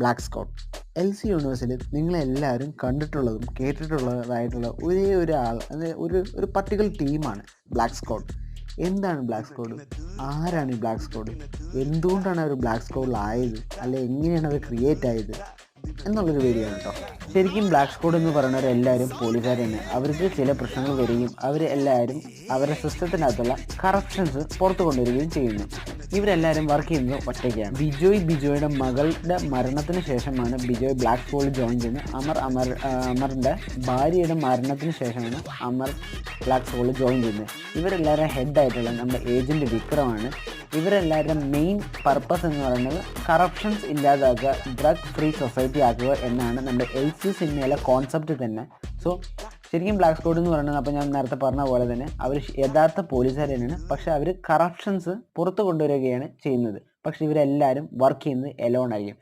Black squad. LC യൂണിവേഴ്സിൽ നിങ്ങളെല്ലാവരും കണ്ടിട്ടുള്ളതും കേട്ടിട്ടുള്ളതായിട്ടുള്ള ഒരേ ഒരാൾ, ഒരു പർട്ടിക്കുലർ ടീമാണ് ബ്ലാക്ക് സ്ക്വാഡ്. എന്താണ് ബ്ലാക്ക് സ്ക്വാഡ്? ആരാണ് ഈ ബ്ലാക്ക് സ്ക്വാഡ്? എന്തുകൊണ്ടാണ് അവർ ബ്ലാക്ക് സ്ക്വാഡിലായത്? അല്ലെ എങ്ങനെയാണ് അവർ ക്രിയേറ്റ് ആയത് എന്നുള്ളൊരു വീഡിയോ ആണ് കേട്ടോ. ശരിക്കും ബ്ലാക്ക് സ്ക്വാഡ് എന്ന് പറയുന്നവരെല്ലാവരും പോലീസുകാർ തന്നെ. അവർക്ക് ചില പ്രശ്നങ്ങൾ വരികയും അവരെല്ലാവരും അവരുടെ സിസ്റ്റത്തിനകത്തുള്ള കറപ്ഷൻസ് പുറത്തു കൊണ്ടുവരികയും ചെയ്യുന്നു. ഇവരെല്ലാവരും വർക്ക് ചെയ്യുന്നത് ഒറ്റയ്ക്കാണ്. ബിജോയുടെ മകളുടെ മരണത്തിന് ശേഷമാണ് ബിജോയ് ബ്ലാക്ക് സ്ക്വാഡിൽ ജോയിൻ ചെയ്യുന്നത്. അമറിൻ്റെ ഭാര്യയുടെ മരണത്തിന് ശേഷമാണ് അമർ ബ്ലാക്ക് സ്ക്വാഡിൽ ജോയിൻ ചെയ്യുന്നത്. ഇവരെല്ലാവരും ഹെഡായിട്ടുള്ള നമ്മുടെ ഏജൻറ്റ് വിക്രമാണ്. ഇവരെല്ലാവരുടെ മെയിൻ പർപ്പസ് എന്ന് പറയുന്നത് കറപ്ഷൻസ് ഇല്ലാതാക്കുക, ഡ്രഗ് ഫ്രീ സൊസൈറ്റി ആക്കുക എന്നാണ് നമ്മുടെ LC സിനിമയിലെ കോൺസെപ്റ്റ് തന്നെ. സോ ശരിക്കും ബ്ലാക്ക് സ്ക്വാഡ് എന്ന് പറയുന്നത്, അപ്പോൾ ഞാൻ നേരത്തെ പറഞ്ഞ പോലെ തന്നെ അവർ യഥാർത്ഥ പോലീസുകാർ തന്നെയാണ്. പക്ഷേ അവർ കറപ്ഷൻസ് പുറത്തു കൊണ്ടുവരികയാണ് ചെയ്യുന്നത്. പക്ഷേ ഇവരെല്ലാവരും വർക്ക് ചെയ്യുന്നത് എലോൺ ആയിരിക്കും.